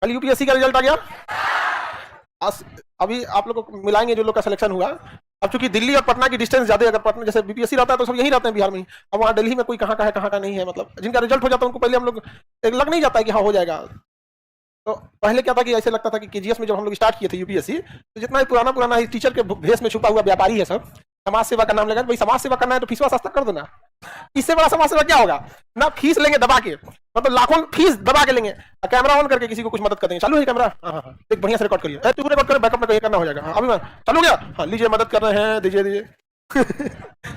कल यूपीएससी का रिजल्ट आ गया। अभी आप लोग को मिलाएंगे जो लोग का सिलेक्शन हुआ। अब चूंकि दिल्ली और पटना की डिस्टेंस ज्यादा है, अगर पटना जैसे बीपीएससी रहता है तो सब यही रहते हैं बिहार में ही। अब वहाँ दिल्ली में कोई कहाँ का है कहाँ का नहीं है, मतलब जिनका रिजल्ट हो जाता है उनको पहले हम लोग एक लग नहीं जाता है कि हाँ हो जाएगा। तो पहले क्या था कि ऐसे लगता था कि केजीएस में जब हम लोग स्टार्ट किए थे यूपीएससी, तो जितना भी पुराना पुराना टीचर के भेष में छुपा हुआ व्यापारी है सब, समाज सेवा का नाम लगा, भाई समाज सेवा करना है तो फीसवा सस्ता कर दो ना। इससे बड़ा समाज सेवा क्या होगा ना, फीस लेंगे दबा के, मतलब लाखों फीस दबा के लेंगे, कैमरा ऑन करके किसी को कुछ मदद कर देंगे। चालू है कैमरा? हाँ, एक बढ़िया से रिकॉर्ड करिए, तू रिकॉर्ड कर, बैकअप में कहीं करना हो जाएगा। हाँ, अभी मैं चालू गया। हाँ, लीजिए मदद कर रहे हैं, दीजिए दीजिए।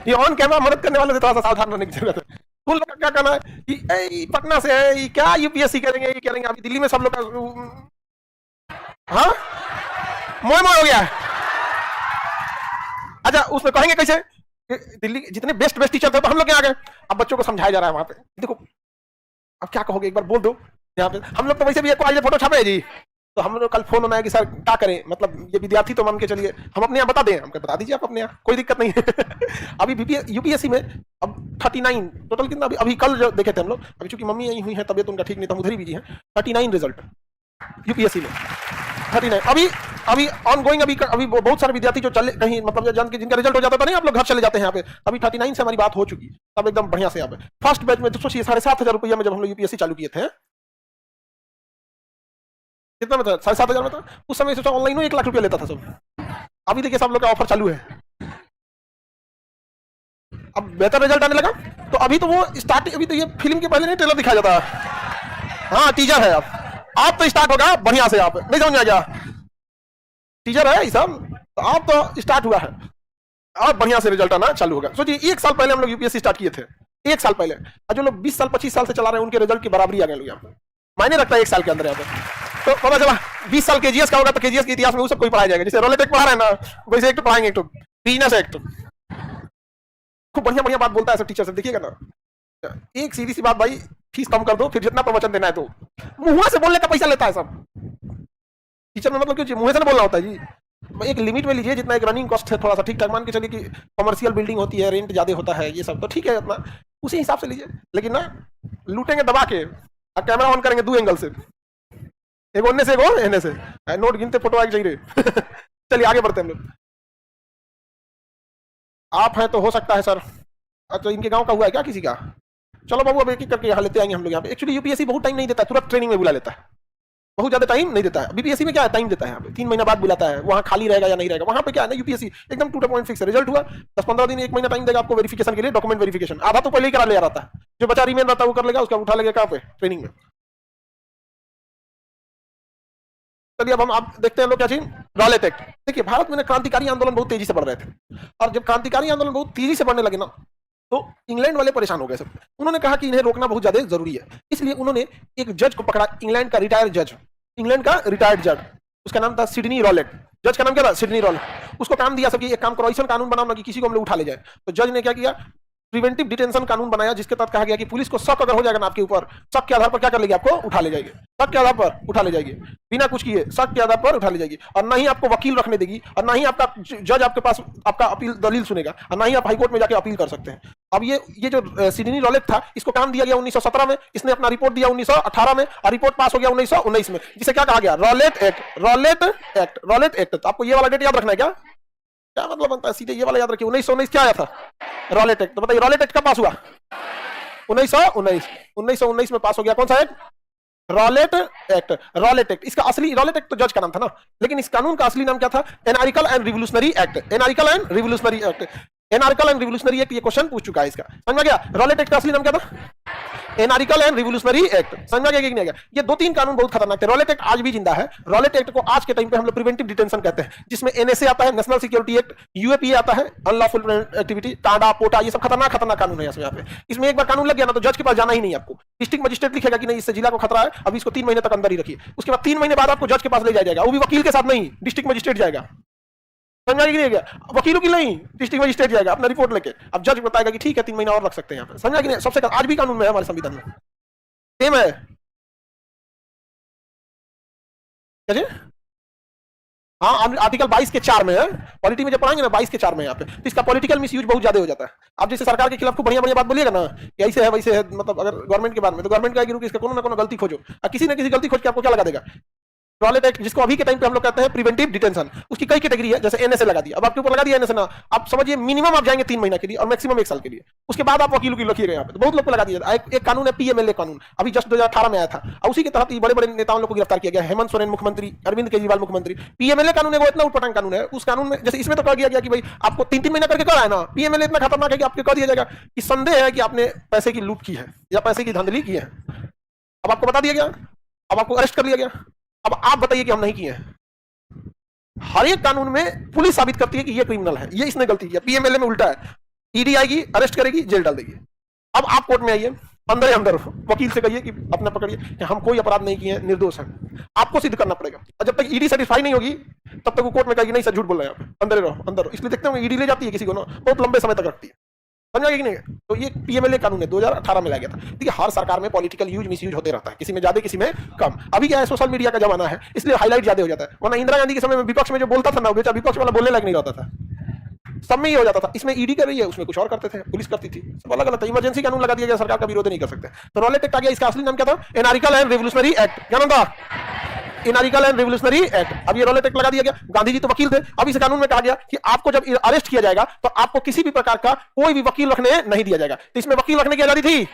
ये ऑन कैमरा मदद करने वाले से थोड़ा सा सावधान रहने की जरूरत है। उन लोग का क्या कहना है कि पटना से है, ये क्या यूपीएससी करेंगे, ये करेंगे। अभी दिल्ली में सब लोग का हाँ मोह मोह हो गया है। अच्छा, उसमें कहेंगे कैसे, दिल्ली जितने बेस्ट बेस्ट टीचर थे तो हम लोग यहाँ आ गए। अब बच्चों को समझाया जा रहा है वहां पे, देखो अब क्या कहोगे एक बार बोल दो। यहाँ पे हम लोग तो वैसे भी एक आज फोटो छापे जी, तो हम लोग कल फोन होना है कि सर क्या करें, मतलब ये विद्यार्थी तो मान के चलिए हम अपने यहाँ बता दें, हमको बता दीजिए आप अपने यहाँ, कोई दिक्कत नहीं है। अभी यूपीएससी में अब 39 टोटल कितना, अभी कल जो देखे थे हम लोग, अभी चूंकि मम्मी यही हुई है, तबियत उनका ठीक नहीं था, उधर ही बिजी है। 39 रिजल्ट यूपीएससी में 39। अभी ऑन गोइंग, अभी बहुत सारे विद्यार्थी जो चले कहीं, मतलब जिनका रिजल्ट हो जाता था नहीं, आप लोग घर चले जाते हैं यहाँ पे। अभी 39 से हमारी बात हो चुकी, अब एकदम बढ़िया से यहाँ पे फर्स्ट बैच में तो सोचिए 7,500 रुपया में जब हम लोग यूपीएससी चालू किए थे, कितना में था? 7,500 में था उस समय। सोचा ऑनलाइन 1 लाख रुपया लेता था सब। अभी देखिए सब लोग का ऑफर चालू है। अब बेहतर रिजल्ट आने लगा, तो अभी तो वो स्टार्ट, अभी तो ये फिल्म के पहले नहीं ट्रेलर दिखाया जाता है। हाँ टीजर है, आप तो स्टार्ट होगा बढ़िया से, आप नहीं समझ में आ गया, टीजर है ये सब, तो आप तो स्टार्ट हुआ है, अब बढ़िया से रिजल्ट आना चालू होगा। सोचिए 1 साल पहले हम लोग यूपीएससी स्टार्ट किए थे, 1 साल पहले, और जो लोग 20 साल 25 साल से चला रहे हैं उनके रिजल्ट की बराबरी आ गए लोग यहाँ पे। मायने रखता है 1 साल के अंदर यहाँ पे। तो पता चला 20 साल केजीएस का होगा तो केजीएस के इतिहास में वो सब कोई पढ़ाया जाएगा, जैसे रोलेटेक पढ़ा रहे हैं ना, वैसे एक तो पढ़ाएंगे, एक तो बिजनेस एक्ट, खूब बढ़िया बढ़िया बात बोलता है सब टीचर से, देखिएगा ना। एक सीधी सी बात भाई, फीस कम कर दो, फिर जितना प्रवचन देना है तो मुंह से बोलने का पैसा लेता है सब टीचर में, मतलब क्यों मुंह से बोलना होता है जी। एक लिमिट में लीजिए, जितना एक रनिंग कॉस्ट है थोड़ा सा ठीक ठाक मान के चलिए कि कमर्शियल बिल्डिंग होती है, रेंट ज्यादा होता है, ये सब तो ठीक है अपना, उसी हिसाब से लीजिए। लेकिन ना लूटेंगे दबा के, और कैमरा ऑन करेंगे 2 एंगल से, एक ओने से एक और एने से, नोट गिनते फोटो आगे चाहिए। चलिए आगे बढ़ते हैं हम लोग। आप हैं तो हो सकता है सर, अच्छा इनके गांव का हुआ है क्या किसी का? चलो बाबू अब एक एक करके यहाँ लेते आएंगे हम लोग यहाँ पे। एक्चुअली यूपीएससी बहुत टाइम नहीं देता है, तुरंत ट्रेनिंग में बुला लेता है, बहुत ज्यादा टाइम नहीं देता है। बीपीएससी में क्या है, टाइम देता है, यहाँ पे 3 महीना बाद बुलाता है, वहाँ खाली रहेगा या नहीं रहेगा। वहाँ पे क्या है ना, यूपीएससी एकदम टू द पॉइंट फिक्स है, रिजल्ट हुआ 10-15 दिन 1 महीना टाइम देगा आपको वेरिफिकेशन के लिए, डॉक्यूमेंट वेरिफिकेशन आधा तो पहले ही करा ले रहता है, जो बचा रिमेन रहता है वो कर लेगा, उसका उठा लेगा कहाँ पे, ट्रेनिंग में। चलिए अब हम आप देखते हैं लोग क्या चीज, रॉलेट एक्ट। देखिए भारत में क्रांतिकारी आंदोलन बहुत तेजी से बढ़ रहे थे, और जब क्रांतिकारी आंदोलन बहुत तेजी से बढ़ने लगे ना, तो इंग्लैंड वाले परेशान हो गए सब। उन्होंने कहा कि इन्हें रोकना बहुत ज्यादा जरूरी है, इसलिए उन्होंने एक जज को पकड़ा, इंग्लैंड का रिटायर्ड जज, इंग्लैंड का रिटायर्ड जज, उसका नाम था सिडनी रॉलेट। जज का नाम क्या था? Sydney Rowlatt. उसको काम दिया सब कि एक काम करो, ऐसा कानून बनाओ ना कि किसी को हम लोग उठा ले जाए। तो जज ने क्या किया, प्रिवेंटिव डिटेंशन कानून बनाया, जिसके तहत कहा गया कि पुलिस को शक अगर हो जाएगा ना आपके ऊपर, शक के आधार पर क्या कर लेगी, आपको उठा ले जाएगी, शक के आधार पर उठा ले जाएगी, बिना कुछ किए शक के आधार पर उठा ले जाएगी, और ना ही आपको वकील रखने देगी, और ना ही आपका जज आपके पास आपका अपील दलील सुनेगा, और ना ही आप हाईकोर्ट में जाके अपील कर सकते हैं। अब ये जो सिडनी रॉलेट था, इसको काम दिया गया 1917 में, इसने अपना रिपोर्ट दिया 1918 में, और रिपोर्ट पास हो गया 1919 में, जिसे क्या कहा गया, Rowlatt act. Rowlatt act, Rowlatt act. तो आपको ये वाला डेट याद रखना है क्या? क्या मतलब बनता है, सीधे ये वाला याद रखिए। 1919 क्या आया था, रॉलेट एक्ट। तो बताइए रॉलेट एक्ट कब पास हुआ? 1919 में पास हो गया। कौन सा act? Rowlatt act. Rowlatt act, इसका असली रॉलेट एक्ट तो जज का नाम था ना, लेकिन इस कानून का असली नाम क्या था? Anarchical and revolutionary act. Anarchical and revolutionary act. Anarchical and revolutionary act, ये क्वेश्चन पूछ चुका है इसका, समझ में गया? रॉलेट एक्ट का असली नाम क्या था? Anarchical and revolutionary act. समझ में गया कि नहीं गया? ये 2-3 कानून बहुत खतरनाक थे। रॉलेट एक्ट आज भी जिंदा है। रॉलेट एक्ट को आज के टाइम पे हम लोग प्रिवेंटिव डिटेंशन कहते हैं, जिसमें एनएसए आता है, नेशनल सिक्योरिटी एक्ट, यूएपी आता है, अनलॉफुल एक्टिविटी, टाडा पोटा, ये सब खतरनाक खतरनाक कानून है यहाँ पे। इसमें एक बार कानून लग गया ना तो जज के पास जाना ही नहीं आपको। डिस्ट्रिक्ट मजिस्ट्रेट लिखेगा कि नहीं इससे जिला को खतरा है, अभी इसको 3 महीने तक अंदर ही रखिए। उसके बाद 3 महीने बाद आपको जज के पास ले जाया जाएगा, वो भी वकील के साथ नहीं, डिस्ट्रिक्ट मजिस्ट्रेट जाएगा। समझ में गया? वकीलों की नहीं, डिस्ट्रिक्ट मजिस्ट्रेट जाएगा अपना रिपोर्ट लेके। अब जज बताएगा कि ठीक है 3 महीना और रख सकते हैं यहाँ पे। समझ में? सबसे आज भी कानून में है, हमारे संविधान में सेम है। क्या जी? हाँ, आर्टिकल 22 के 4 में है। पॉलिटी में जब पढ़ाएंगे ना 22 के 4 में यहाँ पे, तो इसका पॉलिटिकल मिसयूज बहुत ज्यादा हो जाता है। आप जैसे सरकार के खिलाफ को बढ़िया बढ़िया बात बोलिएगा ना कि ऐसे है वैसे है, मतलब अगर गवर्नमेंट के बारे में, तो गवर्नमेंट का इसका कोनो ना कोनो गलती खोजो, और किसी ना किसी गलती खोज के आपको क्या लगा देगा, रॉलेट एक्ट, जिसको अभी के टाइम पे हम लोग कहते हैं प्रिवेंटिव डिटेंशन, उसकी कई कैटेगरी है। जैसे एनएसए लगा दिया, अब आपके ऊपर लगा दिया एनएसए ना, आप समझिए मिनिमम आप जाएंगे 3 महीना के लिए और मैक्सिमम 1 साल के लिए, उसके बाद आप वकील की रखिएगा यहाँ पे। तो बहुत लोग को लगा दिया। एक कानून है पीएमएलए कानून, अभी जस्ट 2018 में आया था, और उसी के तहत बड़े बड़े नेताओं लोग को गिरफ्तार किया गया। हेमंत सोरेन मुख्यमंत्री, अरविंद केजरीवाल मुख्यमंत्री। पीएमएलए कानून है वो इतना उटपटांग कानून है, उस कानून में जैसे इसमें तो कहा गया कि भाई आपको 3-3 महीना करके कर आए ना, पीएमएलए इतना खतरनाक है कि आपको कह दिया जाएगा कि संदेह है कि आपने पैसे की लूट की है या पैसे की धांधली की है। अब आपको बता दिया गया, अब आपको अरेस्ट कर लिया गया, अब आप बताइए कि हम नहीं किए हैं। हर एक कानून में पुलिस साबित करती है कि ये क्रिमिनल है, ये इसने गलती किया। पीएमएलए में उल्टा है, ईडी आएगी, अरेस्ट करेगी, जेल डाल देगी। अब आप कोर्ट में आइए, अंदर वकील से कहिए कि अपना पकड़िए कि हम कोई अपराध नहीं किए हैं, निर्दोष हैं। आपको सिद्ध करना पड़ेगा, और जब तक ईडी सेटिस्फाई नहीं होगी तब तक वो कोर्ट में कहेगी नहीं सर झूठ बोल रहे हैं आप, अंदर रहो अंदर। इसलिए देखते हैं ईडी ले जाती है किसी को ना, बहुत लंबे समय तक रखती है, समझ कि नहीं। तो ये पीएमएलए कानून है, 2018 में लाया गया था। देखिए हर सरकार में पॉलिटिकल यूज मिसयूज होते रहता है, किसी में ज्यादा किसी में कम। अभी क्या है, सोशल मीडिया का जमाना है, इसलिए हाईलाइट ज्यादा हो जाता है। वरना इंदिरा गांधी के समय में विपक्ष में जो बोलता था ना, बेटा विपक्ष वाला बोलने लायक नहीं रहता था, सब में ही हो जाता था। इसमें ईडी कर रही है, उसमें कुछ और करते थे, पुलिस करती थी, सब अलग अलग था। इमरजेंसी कानून लगा दिया गया, सरकार का विरोध नहीं कर सकते। तो रॉलेट एक्ट आ गया, इसका असली नाम क्या था, एनार्किकल एंड रिवोल्यूशनरी एक्ट। क्या नाम था, एनार्किकल एंड रिवोल्यूशनरी एक्ट। अब ये रॉलेट एक्ट लगा दिया गया, गांधी जी तो वकील थे। अब इस कानून में कहा गया कि आपको जब अरेस्ट किया जाएगा तो आपको किसी भी प्रकार का कोई भी वकील रखने नहीं दिया जाएगा। तो इसमें वकील रखने की आजादी थी,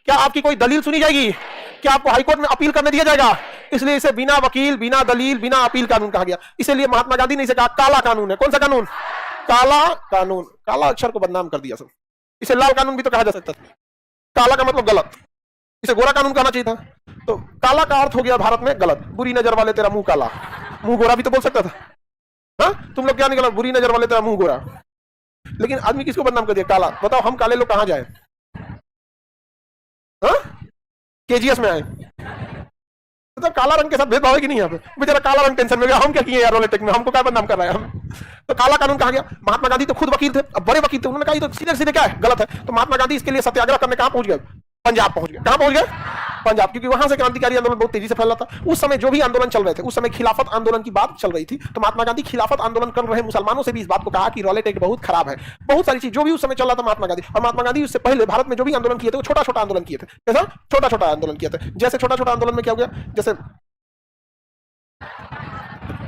क्या आपकी कोई दलील सुनी जाएगी, क्या आपको हाईकोर्ट में अपील करने दिया जाएगा। इसलिए इसे बिना वकील, बिना दलील, बिना अपील कानून कहा गया। इसलिए महात्मा गांधी ने इसे कहा काला कानून है। कौन सा कानून, काला कानून। काला अक्षर को बदनाम कर दिया सब। इसे लाल कानून भी तो कहा जा सकता था, काला का मतलब गलत, इसे गोरा कानून कहना चाहिए था। तो काला का अर्थ हो गया भारत में गलत, बुरी नजर वाले तेरा मुंह काला, मुंह गोरा भी तो बोल सकता था। हाँ तुम लोग क्या निकला, बुरी नजर वाले तेरा मुंह गोरा। लेकिन आदमी किसको बदनाम कर दिया, काला। बताओ हम काले लोग कहां जाए, केजीएस में आए तो काला रंग के साथ भेदभाव है कि नहीं। यहाँ पे बेचारा काला रंग टेंशन में गया, हम क्या किए यार रॉलेट एक्ट में, हमको क्या बदनाम कर रहा है हम। तो काला कानून कहा गया। महात्मा गांधी तो खुद वकील थे, अब बड़े वकील थे, उन्होंने कहा ये तो सीधे सीधे क्या है, गलत है। तो महात्मा गांधी इसके लिए सत्याग्रह करने कहां पहुंच गए, पंजाब पहुंच गए। कहां पहुंच गए, पंजाब, क्योंकि वहां से क्रांतिकारी आंदोलन बहुत तेजी से फैल रहा था। उस समय जो भी आंदोलन चल रहे थे, उस समय खिलाफत आंदोलन की बात चल रही थी। तो महात्मा गांधी खिलाफत आंदोलन कर रहे मुसलमानों से भी इस बात को कहा कि रॉलेट एक्ट बहुत खराब है। बहुत सारी चीज जो भी उस समय चल रहा था महात्मा गांधी, और महात्मा गांधी उससे पहले भारत में जो भी आंदोलन किए थे वो छोटा छोटा आंदोलन किए थे। कैसा छोटा छोटा आंदोलन किए थे। जैसे छोटा छोटा आंदोलन में क्या हो गया, जैसे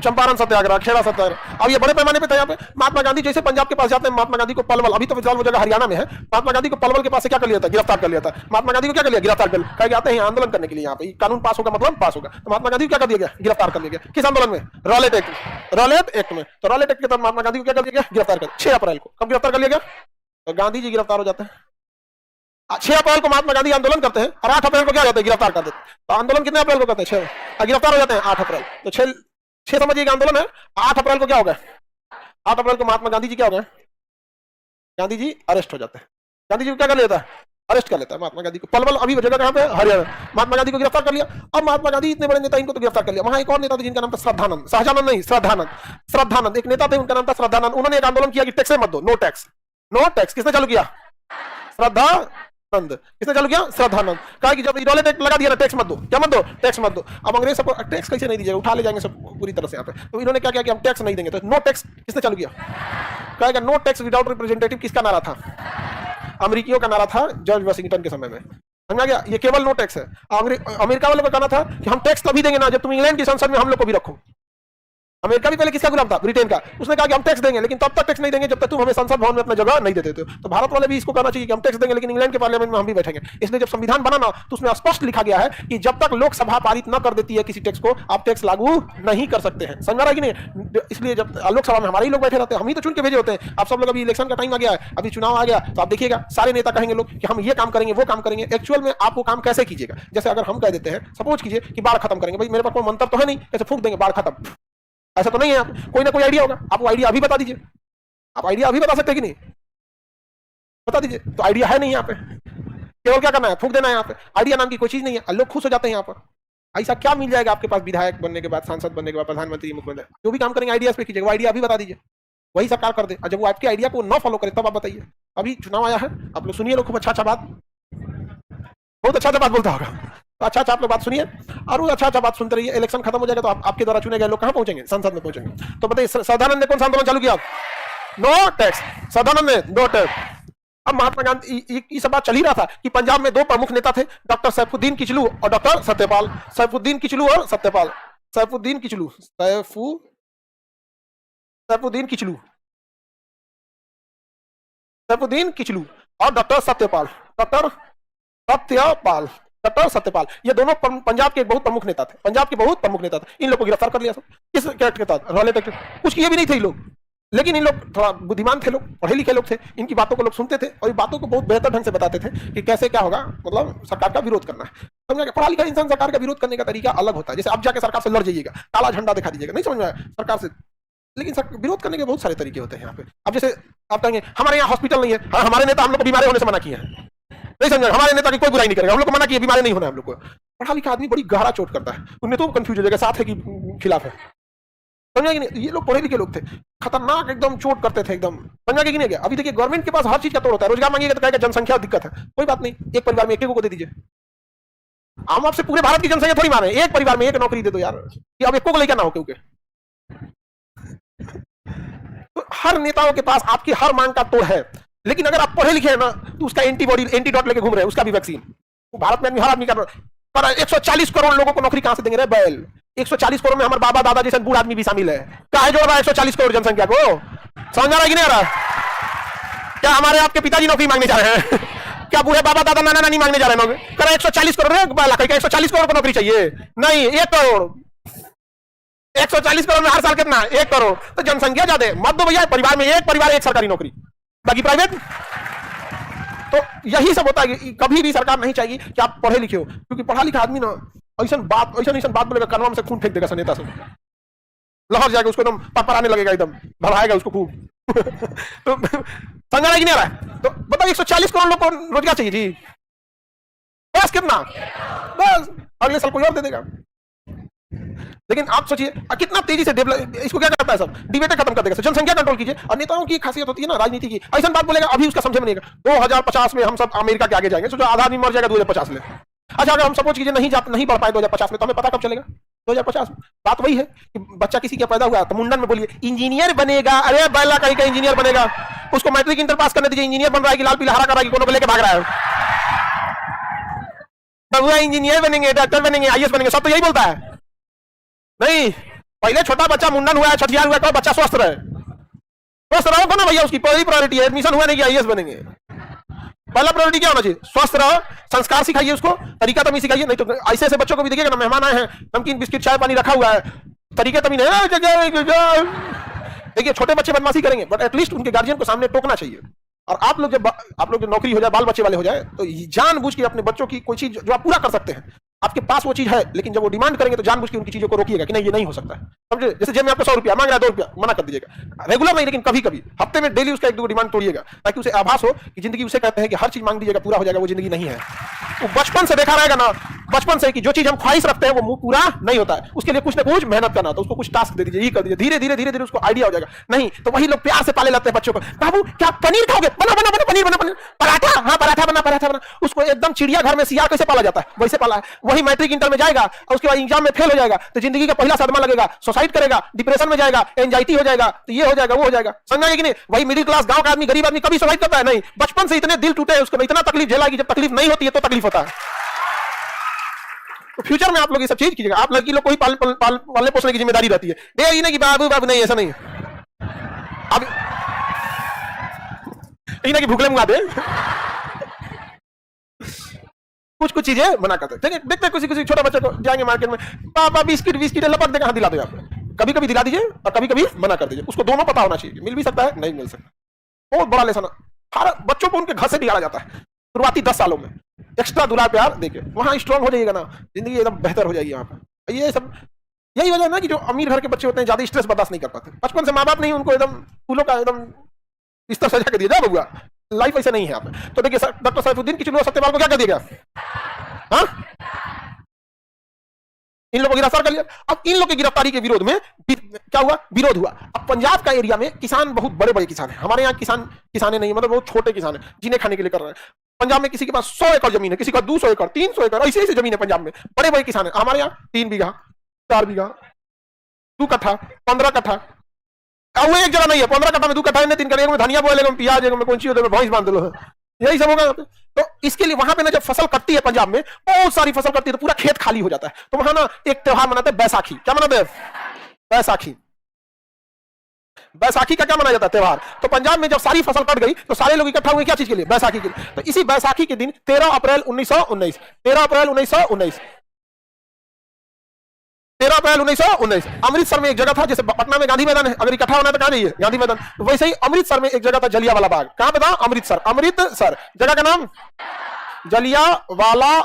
चंपारण सत्याग्रह, खेड़ा सत्याग्रह। अब ये बड़े पैमाने पे था। यहाँ पे महात्मा गांधी जैसे पंजाब के पास जाते हैं, महात्मा गांधी को पलवल, अभी तो फिलहाल वो जगह हरियाणा में है, महात्मा गांधी को पलवल के पास से क्या कर लिया था, गिरफ्तार कर लिया था। महात्मा गांधी को क्या कर लिया, गिरफ्तार कर लिया। कहा आते हैं आंदोलन करने के लिए, यहाँ पे कानून पास होगा मतलब पास होगा। तो महात्मा गांधी को क्या कर दिया गया, गिरफ्तार कर लिया गया। किस आंदोलन में, रॉलेट एक्ट, रॉलेट एक्ट में। तो रॉलेट एक्ट के तहत महात्मा गांधी को क्या कर दिया गया, गिरफ्तार कर। 6 अप्रैल को कब गिरफ्तार कर लिया गया, तो गांधी जी गिरफ्तार हो जाते हैं। 6 अप्रैल को महात्मा गांधी आंदोलन करते हैं और 8 अप्रैल को क्या होता है, गिरफ्तार कर देते हैं। तो आंदोलन कितने अप्रैल को करते हैं, 6, गिरफ्तार हो जाते हैं 8 अप्रैल। तो 6 समझिएगा आंदोलन है। 8 अप्रैल को क्या होगा, 8 अप्रैल को महात्मा गांधी जी क्या हो गए, गांधी जी अरेस्ट हो जाते हैं। गांधी जी को क्या कर लेता है, अरेस्ट कर लेता है महात्मा गांधी को। पलवल अभी जगह कहां पे, हरियाणा। महात्मा गांधी को गिरफ्तार कर लिया। अब महात्मा गांधी इतने बड़े नेता, इनको तो गिरफ्तार कर लिया। वहां एक और नेता थे जिनका नाम था श्रद्धानंद, शाहजानंद नहीं, श्रद्धानंद। श्रद्धानंद एक नेता थे, उनका नाम था श्रद्धानंद। उन्होंने एक आंदोलन किया कि टैक्स मत दो, नो टैक्स, नो टैक्स। किसने चालू किया, श्रद्धानंद। किसने चालू किया, श्रद्धानंद। कहा कि जब रॉलेट एक्ट लगा दिया ना, टैक्स मत दो, क्या मत दो, टैक्स मत दो। अब अंग्रेज सबको टैक्स कैसे नहीं दीजिएगा, उठा ले जाएंगे सब पूरी तरह से यहाँ पे। तो इन्होंने क्या किया कि हम टैक्स नहीं देंगे। तो नो टैक्स किसने चालू किया, कहेगा नो टैक्स विदाउट रिप्रेजेंटेटिव। किसका नारा था, अमेरिकियों का नारा था, जॉर्ज वाशिंगटन के समय में। समझा गया, ये केवल नो टैक्स है। अमेरिका वालों का कहना था कि हम टैक्स तभी देंगे ना जब तुम इंग्लैंड की संसद में हम लोग को भी रखो। अमेरिका भी पहले किसका गुलाम था, ब्रिटेन का। उसने कहा कि हम टैक्स देंगे, लेकिन तब तक टैक्स नहीं देंगे जब तक तुम हमें संसद भवन में अपना जगह नहीं देते हो। तो भारत वाले भी इसको कहना चाहिए कि हम टैक्स देंगे, लेकिन इंग्लैंड के पार्लियामेंट में हम भी बैठेंगे। इसलिए जब संविधान बना ना, तो उसमें स्पष्ट लिखा गया है कि जब तक लोकसभा पारित न कर देती है किसी टैक्स को, आप टैक्स लागू नहीं कर सकते हैं। समझ रहा है कि नहीं। इसलिए जब लोकसभा में हमारे ही लोग बैठे रहते हैं, हम ही तो चुन के भेजे होते हैं। आप सब लोग, अभी इलेक्शन का टाइम आ गया है, अभी चुनाव आ गया, तो आप देखिएगा सारे नेता कहेंगे लोग कि हम ये काम करेंगे, वो काम करेंगे। एक्चुअल में आप वो काम कैसे कीजिएगा। जैसे अगर हम कह देते हैं, सपोज कीजिए कि बाढ़ खत्म करेंगे, भाई मेरे पास कोई मंत्र तो है नहीं, ऐसे फूंक देंगे बाढ़ खत्म, ऐसा तो नहीं है। आप कोई ना कोई आइडिया होगा, आप वो आइडिया अभी बता दीजिए। आप आइडिया अभी बता सकते हैं कि नहीं, बता दीजिए। तो आइडिया है नहीं यहाँ पे, केवल क्या करना है, फूंक देना है। यहाँ पे आइडिया नाम की कोई चीज नहीं है। लोग खुश हो जाते हैं यहाँ पर। ऐसा क्या मिल जाएगा आपके पास, विधायक बनने के बाद, सांसद बनने के बाद, प्रधानमंत्री, मुख्यमंत्री, जो भी काम करेंगे आइडियाज पे कीजिएगा। वो आइडिया अभी बता दीजिए, वही सरकार कर दे। और जब वो आपके आइडिया को न फॉलो करे तब आप बताइए। अभी चुनाव आया है, आप लोग सुनिए, लोग खूब अच्छा बात, बहुत अच्छा बात बोलता होगा। तो अच्छा आप लोग बात सुनिए और वो अच्छा बात सुनते रहिए। इलेक्शन खत्म हो जाएगा तो आपके द्वारा चुने गए लोग कहां पहुंचेंगे, संसद में पहुंचेंगे। तो बताइए श्रद्धानंद ने कौन सा आंदोलन चालू किया, नो टैक्स। श्रद्धानंद ने नो टैक्स। अब महात्मा गांधी, ये सब बात चल ही रहा था कि पंजाब में 2 प्रमुख नेता थे, डॉक्टर सैफुद्दीन किचलू और डॉक्टर सत्यपाल। सैफुद्दीन किचलू और सत्यपाल। सैफुद्दीन किचलू, सैफुद्दीन किचलू, सैफुद्दीन किचलू और डॉक्टर सत्यपाल, डॉक्टर सत्यपाल, ये दोनों पंजाब के बहुत प्रमुख नेता थे, पंजाब के बहुत प्रमुख नेता थे। इन लोगों को गिरफ्तार कर लिया सब। किस कैट के तहत? Rowlatt act. कुछ किए भी नहीं थे ये लोग, लेकिन इन लोग थोड़ा बुद्धिमान थे, लोग पढ़े लिखे लोग थे, इनकी बातों को लोग सुनते थे और बातों को बहुत बेहतर ढंग से बताते थे कि कैसे क्या होगा, मतलब सरकार का विरोध करना है। समझ पढ़ा लिखा इंसान सरकार का विरोध करने का तरीका अलग होता है। जैसे आप जाके सरकार से लड़ जाइएगा, काला झंडा दिखा दीजिएगा, नहीं समझ में आया सरकार से, लेकिन विरोध करने के बहुत सारे तरीके होते हैं यहाँ पे। अब जैसे आप कहेंगे हमारे यहाँ हॉस्पिटल नहीं है, हाँ हमारे नेता हम लोग को बीमारी होने से मना किया है, नहीं समझ, हमारे नेता की कोई बुराई नहीं करेगा, हम लोग को मना किया बीमारी नहीं होना है हम लोग को। पढ़ा लिखा आदमी बड़ी गहरा चोट करता है, उन्हें तो कंफ्यूज हो जाएगा साथ है कि खिलाफ है, समझा कि नहीं? ये लोग पढ़े लिखे लोग थे, खतरनाक एकदम चोट करते थे एकदम, समझा कि नहीं गया? अभी देखिए गवर्नमेंट के पास हर चीज का तोड़ होता है, रोजगार मांगेगा तो कहेगा जनसंख्या दिक्कत है, कोई बात नहीं, एक परिवार में एक को दे दीजिए। हम आपसे पूरे भारत की जनसंख्या थोड़ी मांगे, एक परिवार में एक नौकरी दे दो यार, कि अब एक को लेकर ना हो क्योंकि तो हर नेताओं के पास आपकी हर मांग का तोड़ है। लेकिन अगर आप पढ़े लिखे हैं ना तो उसका एंटीबॉडी एंटीडॉट लेके घूम रहे हैं, उसका भी वैक्सीन भारत में हर आदमी कर रहा है। 140 करोड़ लोगों को नौकरी कहां से देंगे रे बैल? 140 करोड़ में हमारे बाबा दादा जैसे बूढ़ आदमी भी शामिल है। कहा जोड़ रहा है 140 करोड़ जनसंख्या को? समझ आ रहा है कि नहीं आ रहा? क्या हमारे आपके पिताजी नौकरी मांगने जा रहे हैं? क्या बूढ़े बाबा दादा नाना नानी मांगने जा रहे हैं नौकरी? कह रहे 140 करोड़ 140 करोड़ को नौकरी चाहिए? नहीं, 1 करोड़। 140 करोड़ में हर साल कितना? 1 करोड़। तो जनसंख्या ज्यादा है, मत दो भैया, परिवार में एक परिवार एक सरकारी नौकरी, बाकी प्राइवेट। तो यही सब होता है कि कभी भी सरकार नहीं चाहिए कि आप पढ़े लिखे हो, क्योंकि पढ़ा लिखा आदमी ना ऐसा बात बोलेगा, कानून में से खून फेंक देगा नेता से, लहर जाएगा, उसको एकदम परपराने लगेगा, एकदम भड़ाएगा उसको खूब। तो समझ रहा है कि नहीं आ रहा है? तो बताओ 140 करोड़ लोग को रोजगार चाहिए जी, बस कितना? बस अगले साल कोई और दे देगा। लेकिन आप सोचिए कितना तेजी से डेवलप, इसको क्या करता है सब? डिबेट खत्म कर देगा, जनसंख्या कंट्रोल कीजिए। और नेताओं की खासियत होती है ना राजनीति की, ऐसा बात बोलेगा अभी उसका समझ में नहीं आएगा, 2050 में हम सब अमेरिका के आगे जाएंगे, सोचो आधा आदमी मर जाएगा 2050 में। अच्छा अगर हम सपोज कीजिए नहीं बढ़ पाए 2050 में, तो हमें पता कब चलेगा 2050 में? बात वही है कि बच्चा किसी का पैदा हुआ तो मुंडन में बोलिए इंजीनियर बनेगा, अरे बैला कहीं का इंजीनियर बनेगा, उसको मैट्रिक इंटर पास करने दीजिए, इंजीनियर बन रहा है कि लाल पीला हरा कर रहा है कि कोनो को लेके भाग रहा है, बबुआ इंजीनियर बनेंगे, डॉक्टर बनेंगे, आईएएस बनेंगे, सब तो यही बोलता है। नहीं, पहले छोटा बच्चा मुंडन हुआ है, छठियार हुआ है, बच्चा स्वस्थ रहे, स्वस्थ रहो को ना भैया, उसकी पहली प्रायोरिटी है। एडमिशन हुआ नहीं कि आईएएस बनेंगे, पहला प्रायोरिटी क्या होना चाहिए? स्वस्थ रहो, संस्कार सिखाइए उसको, तरीका तमीज सिखाइए। नहीं तो ऐसे ऐसे बच्चों को भी देखिएगा ना, मेहमान आए हैं, नमकीन बिस्किट चाय पानी रखा हुआ है, तरीके तमीज नहीं। देखिए छोटे बच्चे बदमाशी करेंगे, बट एटलीस्ट उनके गार्जियन को सामने टोकना चाहिए। और आप लोग जब नौकरी हो जाए, बाल बच्चे वाले हो जाए, तो जानबूझ के अपने बच्चों की कोई चीज जो आप पूरा कर सकते हैं, आपके पास वो चीज है, लेकिन जब वो डिमांड करेंगे तो जानबूझ के उनकी चीजों को रोकिएगा कि नहीं ये नहीं हो सकता है, समझे? जैसे जेब में आपको 100 रुपया मांग रहा है, 2 रुपया मना कर दीजिएगा, रेगुलर नहीं लेकिन कभी कभी हफ्ते में डेली उसका 1-2 डिमांड तोड़िएगा, ताकि उसे आभास हो कि जिंदगी उसे कहते हैं कि हर चीज मांग दीजिएगा पूरा हो जाएगा, वो जिंदगी नहीं है। तो बचपन से देखा रहेगा ना, बचपन से कि जो चीज हम ख्वाहिश रखते हैं वो पूरा नहीं होता है, उसके लिए कुछ ना कुछ मेहनत करना, तो उसको कुछ टास्क दे दीजिए, ये कर दीजिए, धीरे धीरे धीरे धीरे उसको आइडिया हो जाएगा। नहीं तो वही लोग प्यार से पाले लाते हैं बच्चों को, बाबू क्या पनीर खाओगे? बना बना बना पनीर बना, पराठा, हाँ पराठा बना। उसको एकदम चिड़ियाघर में सियार कैसे पाला जाता है वैसे पाला है। वही मैट्रिक इंटर में जाएगा और उसके बाद एग्जाम में फेल हो जाएगा तो जिंदगी का पहला सदमा लगेगा, सुसाइड करेगा, डिप्रेशन में जाएगा, एंजाइटी हो जाएगा, तो ये हो जाएगा वो हो जाएगा, समझा कि नहीं? वही मिडिल क्लास गांव का आदमी, गरीब आदमी कभी सुसाइड करता है? नहीं, बचपन से इतने दिल टूटे हैं उसको, इतना तकलीफ झेला कि जब तकलीफ नहीं होती है तो तकलीफ होता है। तो फ्यूचर में आप लोग ये सब चीज कीजिएगा। आप लड़की लोग को ही पालने पोसने की जिम्मेदारी रहती है, ये नहीं कि बाबू नहीं, ऐसा नहीं, अब ये ना कि भूखले मुंगा दे, कुछ चीजें मना करते हैं। देखते किसी छोटा बच्चे को जाएंगे मार्केट में, पापा बिस्किट लपक देगा, हाँ दिला दो आप, कभी कभी दिला दीजिए और कभी कभी मना कर दीजिए, उसको दोनों पता होना चाहिए, मिल भी सकता है नहीं मिल सकता। बहुत बड़ा लेसन बच्चों को उनके घर से बिगाड़ा जाता है शुरुआती 10 सालों में, एक्स्ट्रा दुलार प्यार देके वहां स्ट्रांग हो जाइएगा ना, जिंदगी एकदम बेहतर हो जाएगी। यहाँ पर ये सब यही वजह है ना कि जो अमीर घर के बच्चे होते हैं ज्यादा स्ट्रेस बर्दाश्त नहीं कर पाते, बचपन से माँ बाप नहीं उनको एकदम फूलों का एकदम बिस्तर सजा के दिया जा बउआ, लाइफ ऐसे नहीं है यहाँ पे। तो देखिए डॉक्टर सैफुद्दीन किचलू सत्यपाल को क्या कर दिया गया? हाँ, इन लोगों को गिरफ्तार कर लिया। अब इन लोगों की गिरफ्तारी के विरोध में क्या हुआ? विरोध हुआ। अब पंजाब का एरिया में किसान बहुत बड़े बड़े किसान है, हमारे यहाँ किसाने नहीं, मतलब बहुत छोटे किसान है जिन्हें खाने के लिए कर रहे हैं। पंजाब में किसी के पास 100 एकड़ जमीन है, किसी का 200 एकड़ 300 एकड़ ऐसे ऐसे जमीन है पंजाब में, बड़े बड़े किसान है। हमारे यहाँ 3 बीघा 4 बीघा 2 कट्ठा 15 कट्ठा, वो एक जगह नहीं है, 15 कट्ठा में 2 कट्ठा 3 कट्ठा में धनिया बोले, प्याज में कौन सी होते भैंस बांध लो, यही सब होगा यहाँ पे। तो इसके लिए वहां पे ना जब फसल कटती है पंजाब में, बहुत सारी फसल कटती है, तो पूरा खेत खाली हो जाता है। तो वहां ना एक त्योहार मनाते हैं बैसाखी। क्या मनाते हैं? बैसाखी। बैसाखी का क्या मनाया जाता है त्योहार? तो पंजाब में जब सारी फसल कट गई तो सारे लोग इकट्ठा हुए क्या चीज के लिए? बैसाखी के लिए। तो इसी बैसाखी के दिन 13 अप्रैल 1919 अमृतसर में एक जगह था, जैसे पटना में गांधी मैदान है, अगर इकट्ठा होना है तो कहां जाइए? गांधी मैदान। तो वैसे ही अमृतसर में एक जगह था जलियांवाला बाग। कहां पे था? अमृतसर। जगह का नाम जलियांवाला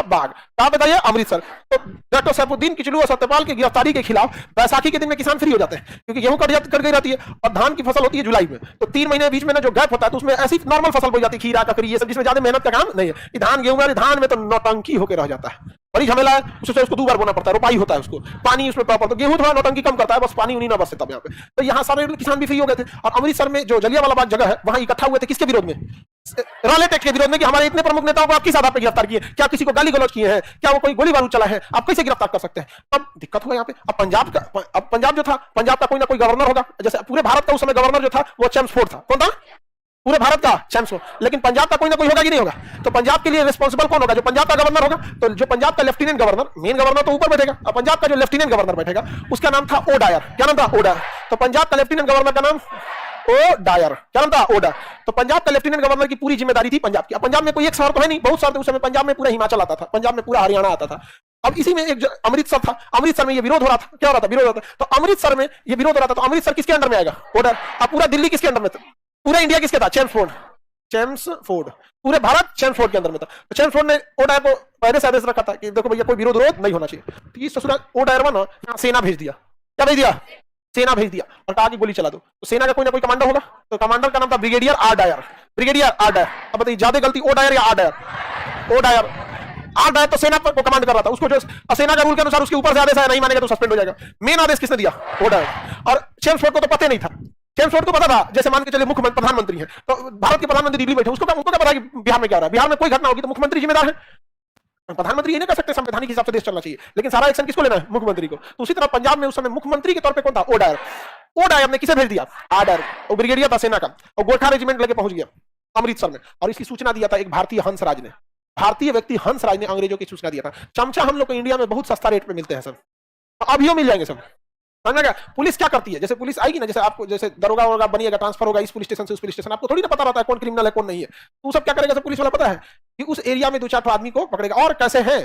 बाग। कहां पे था ये? अमृतसर। तो डॉक्टर सैफुद्दीन किचलू और सत्यपाल की गिरफ्तारी के खिलाफ बैसाखी के दिन में किसान फ्री हो जाते हैं, क्योंकि गेहूं कट गई रहती है और धान की फसल होती है जुलाई में। तो 3 महीने बीच में ना जो गैप होता है, तो उसमें ऐसी नॉर्मल फसल बोई जाती है, खीरा, ककड़ी, ये सब, जिसमें ज्यादा मेहनत का काम नहीं है। धान गेहूं में, धान में तो नौटंकी होकर रह जाता है, बड़ी झमेला है। उसको 2 बार बोना पड़ता है, रोपाई होता है, उसको पानी उसमें प्रॉपर। तो गेहूं थोड़ा नौटंकी कम करता है, बस पानी उन्हीं ना बरसे तब यहाँ पे। तो यहाँ सारे किसान भी फ्री हो गए थे। और अमृतसर में जो जलियांवाला बाग जगह है, वहां इकट्ठा हुए थे किसके विरोध में? रॉलेट एक्ट के विरोध में, कि हमारे इतने प्रमुख नेताओं को आप किस आधार पर गिरफ्तार किए? क्या किसी को गाली गलौज किए हैं? क्या वो कोई गोली बारूद चला है? आप कैसे गिरफ्तार कर सकते हैं? अब दिक्कत हुआ यहाँ पे। अब पंजाब जो था, पंजाब का कोई ना कोई गवर्नर होगा। जैसे पूरे भारत का उस समय गवर्नर जो था वो चैम्सफोर्ड था। कौन था? पूरे भारत का चैम्सफोर्ड। लेकिन पंजाब का कोई ना कोई होगा कि नहीं होगा? तो पंजाब के लिए रिस्पॉन्सिबल कौन होगा? जो पंजाब का गवर्नर होगा। तो जो पंजाब का लेफ्टिनेंट गवर्नर, मेन गवर्नर तो ऊपर बैठेगा, और पंजाब का जो लेफ्टिनेंट गवर्नर बैठेगा उसका नाम था ओडायर। क्या नाम था? ओडायर। तो पंजाब का लेफ्टिनेंट गवर्नर का नाम ओडायर। क्या नाम था? ओडायर। तो पंजाब का लेफ्टिनेंट गवर्नर की पूरी जिम्मेदारी थी पंजाब की। अब पंजाब में कोई एक शहर तो है नहीं, बहुत सारे। उस समय पंजाब में पूरा हिमाचल आता था, पंजाब में पूरा हरियाणा आता था। अब इसी में एक अमृतसर था, अमृतसर में ये विरोध हो रहा था। क्या हो रहा था? विरोध हो रहा था। तो अमृतसर में ये विरोध हो रहा था, तो अमृतसर किसके अंडर में आएगा? ओडायर। अब पूरा दिल्ली किसके अंडर में था? पूरा इंडिया किसके था? चैम्सफोर्ड। पूरे भारत चैम्सफोर्ड के अंदर में था। तो चैम्सफोर्ड ने ओडायर को पहले से आदेश रखा था कि देखो भैया, कोई विरोध नहीं होना चाहिए। तो ये ससुरा ओडायर ना यहाँ सेना भेज दिया। क्या भेज दिया? सेना भेज दिया, और कहा कि गोली चला दो। तो सेना का कोई ना कोई कमांडर होगा, तो कमांडर का नाम था ब्रिगेडियर आर डायर। अब बताइए ज्यादा गलती ओडायर या आर डायर? ओडायर तो सेना को कमांड कर रहा था। उसको जो सेना का रूल के अनुसार उसके ऊपर से आदेश आया, नहीं मानेगा तो सस्पेंड हो जाएगा। मेन आदेश किसने दिया? ओडायर। और चैम्सफोर्ड को तो पता नहीं था। चैम्सफोर्ड को पता था, जैसे मान के चलिए मुख्यमंत्री प्रधानमंत्री है, तो भारत के प्रधानमंत्री दिल्ली बैठे, उसको क्या पता है कि बिहार में क्या हो रहा है? बिहार में कोई घटना होगी तो मुख्यमंत्री जिम्मेदार है। प्रधानमंत्री ये नहीं कर सकते संवैधानिक हिसाब से देश चलना चाहिए, लेकिन सारा एक्शन किसको लेना है? मुख्यमंत्री को। तो उसी तरह पंजाब में उस समय मुख्यमंत्री के तौर पे कौन था? ओडायर ने किसे भेज दिया? आर्डर। और ब्रिगेडियर था सेना का, और गोरखा रेजिमेंट लेके पहुंच गया अमृतसर में। और इसकी सूचना दिया था एक भारतीय हंसराज ने, भारतीय व्यक्ति हंसराज ने अंग्रेजों की सूचना दिया था। चमचा हम लोग को इंडिया में बहुत सस्ता रेट पे मिलते हैं सब, अभी मिल जाएंगे सब। समझ। पुलिस क्या करती है? जैसे पुलिस आएगी ना, जैसे आपको जैसे दरोगा वरोगा बनिएगा, ट्रांसफर होगा इस पुलिस स्टेशन से उस पुलिस स्टेशन, आपको थोड़ी ना पता रहता है कौन क्रिमिनल है कौन नहीं है। तो सब क्या करेगा? सब पुलिस वाला पता है कि उस एरिया में 2-4 आदमी को पकड़ेगा। और कैसे हैं?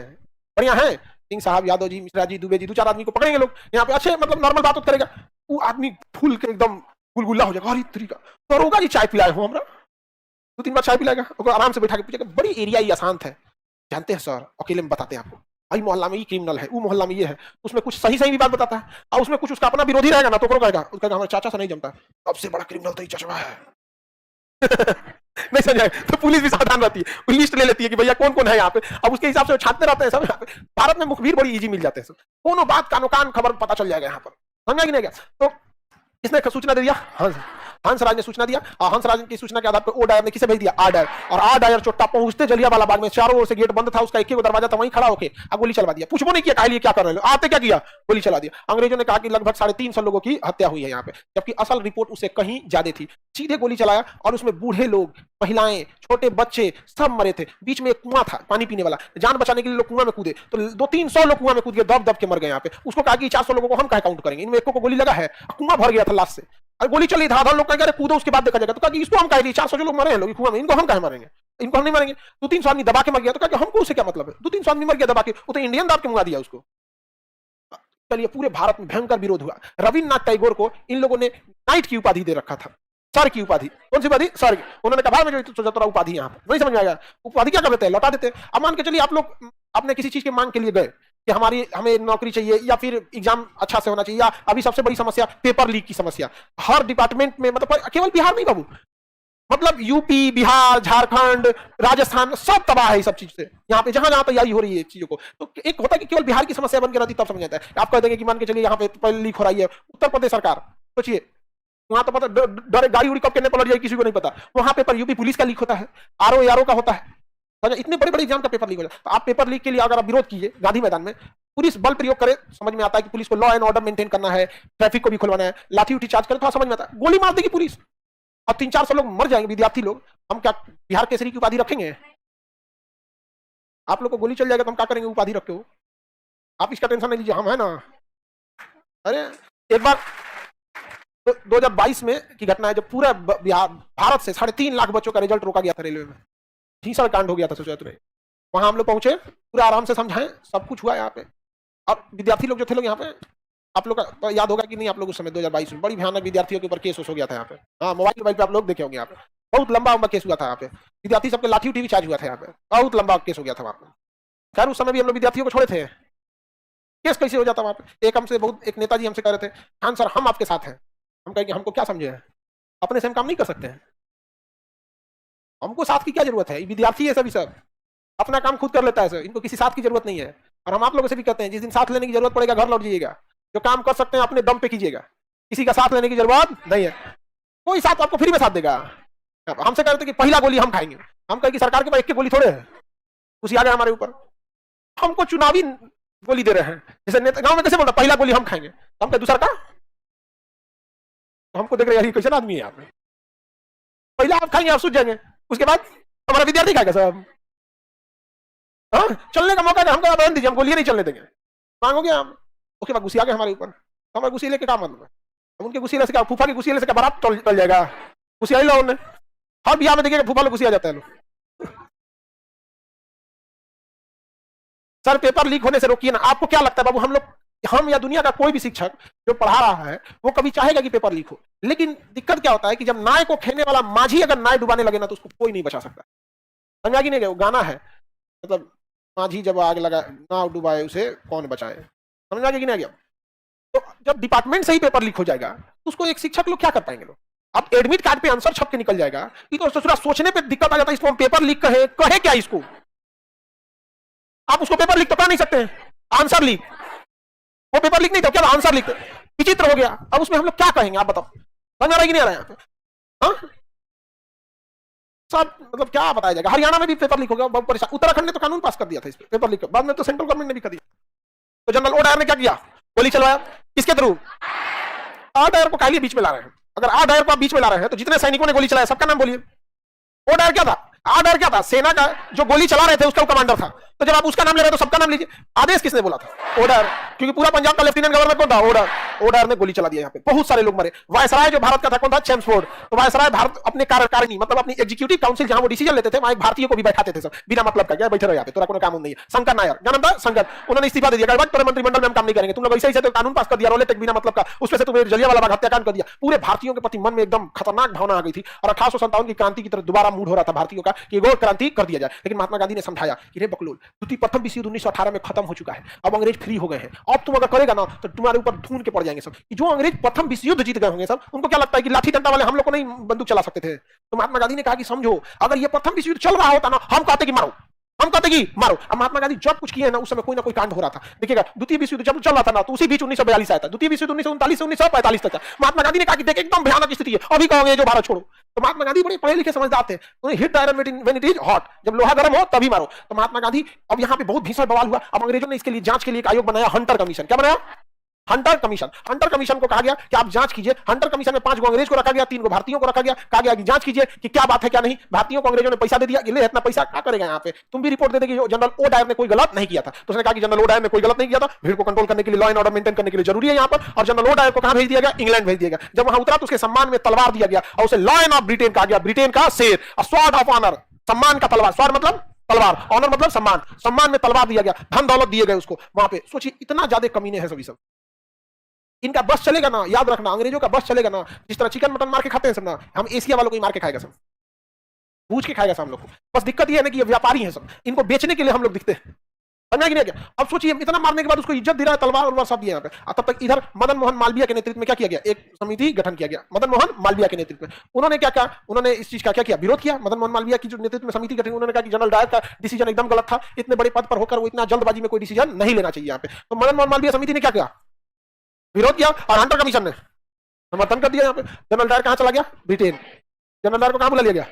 बढ़िया है, सिंह साहब, यादव जी, मिश्रा जी, दुबे जी, 2-4 आदमी को पकड़ेंगे लोग यहाँ पे, अच्छे मतलब नॉर्मल बात करेगा। वो आदमी फूल के एकदम गुलगुल्ला हो जाएगा। अरे तरीका दरोगा जी चाय पिलाए हो हमरा, 2-3 बार चाय पिलाएगा, आराम से बैठा के पूछेगा। बड़ी एरिया ही आसान है, जानते हैं सर, अकेले में बताते हैं आपको, भाई मोहल्ला में ये क्रिमिनल है, वो मोहल्ला में ये है। उसमें कुछ सही सही भी बात बताता है, और उसमें कुछ उसका अपना विरोधी रहेगा ना, तो कहेगा उसका हमारे चाचा से नहीं जमता, सबसे बड़ा क्रिमिनल तो ये चचवा है। नहीं समझ आए? तो पुलिस भी सावधान रहती है, लिस्ट ले लेती है कि भैया कौन कौन है यहाँ पे। अब उसके हिसाब से छापते रहते हैं सब। यहाँ पे भारत में मुखबिर बड़ी इजी मिल जाते हैं सब, कोनो बात कानो कान खबर पता चल जाएगा यहाँ पर। समझा कि नहीं गया? तो इसने सूचना दे दिया, हंसराज ने सूचना दिया, और हंसराज की सूचना के आधार पर ओडायर ने किसे भेज दिया? आर्डर। और आर्डर चोट्टा पहुंचते जलियांवाला बाग में, चारों ओर से गेट बंद था, उसका एक ही दरवाजा था, वहीं खड़ा होकर गोली चलवा दिया। पूछो नहीं किया काहे क्या कर रहे हो, आते क्या किया? गोली चला दिया। अंग्रेजों ने कहा कि लगभग 350 लोगों की हत्या हुई है यहाँ पे, जबकि असल रिपोर्ट उससे कहीं ज्यादा थी। सीधे गोली चलाया, और उसमें बूढ़े लोग, महिलाएं, छोटे बच्चे सब मरे थे। बीच में एक कुआं था पानी पीने वाला, जान बचाने के लिए लोग कुआं में कूदे, तो 200-300 लोग कुआं में कूद गए, दब दब के मर गए यहाँ पे। उसको कहा कि 400 लोगों को हम क्या काउंट करेंगे, इनमें एक को गोली लगा है, कुआं भर गया था लास्ट से, और गोली चली, धाधा लोग कह रहे कूदो, उसके बाद देखा जाएगा। तो कहा इसको हम कह रही 400 जो लोग मरे हैं लोग कुआं में, इनको हम कहे मारेंगे, इनको हम नहीं मारेंगे। 200-300 आदमी दबा के मर गया, तो कहा हमको उससे क्या मतलब है, 200-300 आदमी मर गया दबा के, वो तो इंडियन दाब के मुआ दिया उसको। चलिए, पूरे भारत में भयंकर विरोध हुआ। रविन्द्रनाथ टैगोर को इन लोगों ने नाइट की उपाधि दे रखा था, सर की उपाधि। कौन सी उपाधि? सर की। उन्होंने कहा में जो 74 उपाधि यहाँ पर नहीं समझ में आएगा, उपाधि क्या कर देते हैं? लौटा देते हैं। अब मान के चलिए आप लोग अपने किसी चीज की मांग के लिए गए कि हमें नौकरी चाहिए, या फिर एग्जाम अच्छा से होना चाहिए, या अभी सबसे बड़ी समस्या पेपर लीक की समस्या हर डिपार्टमेंट में, मतलब केवल बिहार नहीं बाबू, मतलब यूपी, बिहार, झारखंड, राजस्थान सब तबाह है इस सब चीज से। यहाँ पे जहां तैयारी हो रही है चीजों को, तो एक होता है कि केवल बिहार की समस्या बन के रहती, तब समझ आता है। आप कह देंगे कि मान के चलिए यहाँ पे लीक हो रही है, उत्तर प्रदेश सरकार, सोचिए वहां तो पता डरे गाड़ी उड़ी कब करने पलट जाए किसी को नहीं पता। वहां पेपर यूपी पुलिस का लीक होता है, आरओ का होता है, इतने बड़े बड़े एग्जाम का पेपर लीक हो जाता है। तो आप पेपर लीक के लिए अगर आप विरोध कीजिए गांधी मैदान में, पुलिस बल प्रयोग करे, समझ में आता है कि पुलिस को लॉ एंड ऑर्डर मेंटेन करना है, ट्रैफिक को भी खुलवाना है, लाठी उठी चार्ज करे, थोड़ा समझ में आता है। गोली मार देगी पुलिस, और 300-400 लोग मर जाएंगे विद्यार्थी लोग, हम क्या बिहार केसरी की उपाधि रखेंगे? आप लोग को गोली चल जाएगा तो हम क्या करेंगे उपाधि रखे हो? आप इसका टेंशन नहीं लीजिए, हम है ना। अरे एक बार 2022 में की घटना है, जब पूरा भारत से 3.5 लाख बच्चों का रिजल्ट रोका गया था रेलवे में, भीषण कांड हो गया था सोचो में। वहां हम लोग पहुंचे, पूरा आराम से समझाएं, सब कुछ हुआ यहाँ पे। और विद्यार्थी लोग जो थे लोग यहाँ पे, आप लोग का याद होगा कि नहीं, आप लोग उस समय 2022 में बड़ी भयानक विद्यार्थियों के ऊपर केस हो गया था यहाँ पे। हाँ, मोबाइल पे आप लोग देखे होंगे, यहाँ पे बहुत लंबा केस हुआ था यहाँ पे, विद्यार्थी सबके लाठी उठी भी चार्ज हुआ था यहाँ पे, बहुत लंबा केस हो गया था वहाँ पे। खैर उस समय भी हम लोग विद्यार्थियों को छोड़े थे, केस कैसे हो जाता वहाँ पे। एक नेताजी हमसे कह रहे थे, खान सर हम आपके साथ हैं। हम कहेंगे हमको क्या समझे हैं, अपने से हम काम नहीं कर सकते हैं, हमको साथ की क्या जरूरत है, विद्यार्थी है सभी, सब अपना काम खुद कर लेता है सर, इनको किसी साथ की जरूरत नहीं है। और हम आप लोगों से भी कहते हैं, जिस दिन साथ लेने की जरूरत पड़ेगा घर लौट जाइएगा, जो काम कर सकते हैं अपने दम पे कीजिएगा, किसी का साथ लेने की जरूरत नहीं है, कोई साथ आपको फ्री में साथ देगा। हमसे कह रहे थे कि पहला गोली हम खाएंगे, हम कहें कि सरकार के पास एक गोली थोड़े है, उसी आ गया हमारे ऊपर, हमको चुनावी गोली दे रहे हैं। जैसे नेता गांव में कैसे बोलता पहला गोली हम खाएंगे, हम कहे दूसरा का, हमको देख रहे कैसे आदमी है, आप पहला आप खाएंगे आप सूझ जाएंगे, उसके बाद हमारा विद्यार्थी खाएगा सब। हाँ, चलने का मौका हमको बयान दीजिए, हम गोलियां नहीं चलने देंगे, मांगोगे हम, उसके बाद गुस्सा आ गया हमारे ऊपर, हमारे गुस्से लेके क्या मतलब है, हम उनके गुस्से से क्या, फूफा के गुस्से से क्या बारात चल जाएगा, गुस्सा लो उन्हें। हर बिहार में देखिएगा फूफा लोग गुस्सा जाता है लोग। सर पेपर लीक होने से रोकिए ना, आपको क्या लगता है बाबू, हम या दुनिया का कोई भी शिक्षक जो पढ़ा रहा है वो कभी चाहेगा कि पेपर लीक हो, लेकिन दिक्कत क्या होता है कि जब नाय को खेने वाला माझी अगर नाय डुबाने लगे ना तो उसको कोई नहीं बचा सकता। समझा कि नहीं, वो गाना है, मतलब माझी जब आग लगा नाव डुबाए उसे कौन बचाए, समझा कि नहीं आ गया। तो जब डिपार्टमेंट से ही पेपर लीक हो जाएगा तो उसको एक शिक्षक लोग क्या कर पाएंगे लोग, अब एडमिट कार्ड पे आंसर छप के निकल जाएगा, तो सोचने पे दिक्कत आ जाता है, इसको हम पेपर लीक कहे क्या इसको, आप उसको पेपर लीक तो कह नहीं सकते हैं, आंसर लीक, वो पेपर लीक नहीं था क्या, आंसर लीक, विचित्र हो गया। अब उसमें हम लोग क्या कहेंगे आप बताओ, समझ आ रहा है कि नहीं आ रहा है यहाँ पे। हाँ सब मतलब क्या बताया जाएगा। हरियाणा में भी पेपर लीक हो गया, बहुत परेशान, उत्तराखंड ने तो कानून पास कर दिया था इस पेपर लीक, बाद में तो सेंट्रल गवर्नमेंट ने भी कर दिया। तो जनरल ओ डायर ने क्या किया, गोली चलवाया, किसके थ्रू, आ डायर को काहे बीच में ला रहे हैं, अगर आ डायर को आप बीच में ला रहे हैं तो जितने सैनिकों ने गोली चलाया सबका नाम बोलिए। ओ डायर क्या था, आ डायर क्या था, सेना का जो गोली चला रहे थे उसका कमांडर था, तो जब आप उसका नाम ले रहे हो तो सबका नाम लीजिए। आदेश किसने बोला था, ओडार, क्योंकि पूरा पंजाब का लेफ्टिनेंट गवर्नर कौन था, ओडार, ओडार ने गोली चला दिया, यहाँ पे बहुत सारे लोग मरे। वायसराय जो भारत का था कौन था, चेम्सफोर्ड, तो वायसराय भारत अपने कार्यकारिणी मतलब अपनी एग्जीक्यूटिव काउंसिल जहां वो डिसीजन लेते थे वहां एक भारतीय को भी बैठाते थे सब, बिना मतलब का, क्या बैठे रहो यहाँ पे, तोरा कोनो काम नहीं है। शंकर नायर, क्या नाम था, शंकर, उन्होंने इस्तीफा दे दिया, मंत्रिमंडल में हम काम नहीं करेंगे, तुम लोग ऐसे तो कानून पास कर दिया, रोलेटेक बिना मतलब का, उसमें से तुम्हें जलियांवाला बाग हत्याकांड कर दिया। पूरे भारतीयों के प्रति मन में एकदम खतरनाक भावना आ गई थी और 1857 की क्रांति की तरफ दोबारा मूड हो रहा था भारतीयों का कि वो क्रांति कर दिया जाए। लेकिन महात्मा गांधी ने समझाया कि रे बकलोल, द्वितीय प्रथम विश्व युद्ध 1918 में खत्म हो चुका है, अब अंग्रेज फ्री हो गए हैं, अब तुम अगर करेगा ना तो तुम्हारे ऊपर धून के पड़ जाएंगे सब। जो अंग्रेज प्रथम विश्व युद्ध जीत गए होंगे सब, उनको क्या लगता है कि लाठी डंडा वाले हम लोग को नहीं बंदूक चला सकते थे। तो महात्मा गांधी ने कहा कि समझो, अगर ये प्रथम विश्व युद्ध चल रहा होता ना, हम कहते कि मारो, हम कहते कि मारो। अब महात्मा गांधी जब कुछ किए ना उस समय कोई ना कोई कांड हो रहा था। देखिएगा द्वितीय विश्व युद्ध जब चल रहा था ना तो उसी बीच 1942 आया था, द्वितीय विश्व युद्ध 1939 से 1945 तक था। महात्मा गांधी ने कहा कि देख एकदम भयानक स्थिति है, अभी कहोगे जो भारत छोड़ो। तो महात्मा गांधी बड़े पढ़े लिखे समझदार थे, उन्हें hit the iron when it is hot, जब लोहा गर्म हो तभी मारो। तो महात्मा गांधी, अब यहाँ पे बहुत भीषण बवाल हुआ। अब अंग्रेजों ने इसके लिए जांच के लिए एक आयोग बनाया, हंटर कमीशन। क्या बनाया, हंटर कमीशन। हंटर कमीशन को कहा गया कि आप जांच कीजिए। हंटर कमीशन में 5 को अंग्रेज को रखा गया, 3 को भारतीयों को रखा गया। कहा गया कि जांच कीजिए कि क्या बात है क्या नहीं। भारतीयों को अंग्रेजों ने पैसा दे दिया, ले इतना पैसा क्या करेगा यहाँ पे, तुम भी रिपोर्ट दे देगी जनरल ओ डायर ने कोई गलत नहीं किया था। तो उसने कहा कि जनरल ओ डायर ने कोई गलत नहीं किया था, भीड़ को कंट्रोल करने के लिए, लॉ एंड ऑर्डर मेंटेन करने के लिए जरूरी है यहाँ पर। और जनरल ओ डायर को कहां भेज दिया गया, इंग्लैंड भेज दिया गया। जब वहां उतरा तो उसके सम्मान में तलवार दिया गया और उसे लॉयन ऑफ ब्रिटेन कहा गया, ब्रिटेन का शेर, स्वॉर्ड ऑफ ऑनर, सम्मान का तलवार, स्वॉर्ड मतलब तलवार, ऑनर मतलब सम्मान, सम्मान में तलवार दिया गया, धन दौलत दिए गए उसको वहां पे। सोचिए इतना ज्यादा कमीने हैं सभी सब। इनका बस चलेगा ना, याद रखना, अंग्रेजों का बस चलेगा ना, जिस तरह चिकन मटन मार के खाते हैं सब ना, हम एशिया वालों को ही मार के खाएगा सब, पूछ के खाएगा सब हम लोग को। बस दिक्कत ये है ना कि ये व्यापारी हैं सब, इनको बेचने के लिए हम लोग दिखते हैं, समझा कि नहीं क्या। अब सोचिए इतना मारने के बाद उसको इज्जत दे रहा है, तलवार और सब दिया यहाँ पे। तब तक इधर मदन मोहन मालवीय के नेतृत्व में क्या किया गया, एक समिति गठन किया गया मदन मोहन मालवीय के नेतृत्व में। उन्होंने क्या कहा, उन्होंने इस चीज का क्या किया, विरोध किया। मदन मोहन मालवीय की जो नेतृत्व में समिति गठन, उन्होंने कहा कि जनरल डायर का डिसीजन एकदम गलत था, इतने बड़े पद पर होकर वो इतना जल्दबाजी में कोई डिसीजन नहीं लेना चाहिए यहाँ पे। तो मदन मोहन मालवीय समिति ने क्या किया, विरोध किया और हंटर कमीशन ने समर्थन कर दिया यहाँ पे। जनरल डायर कहां चला गया, ब्रिटेन। जनरल डायर को कहां बुला लिया गया,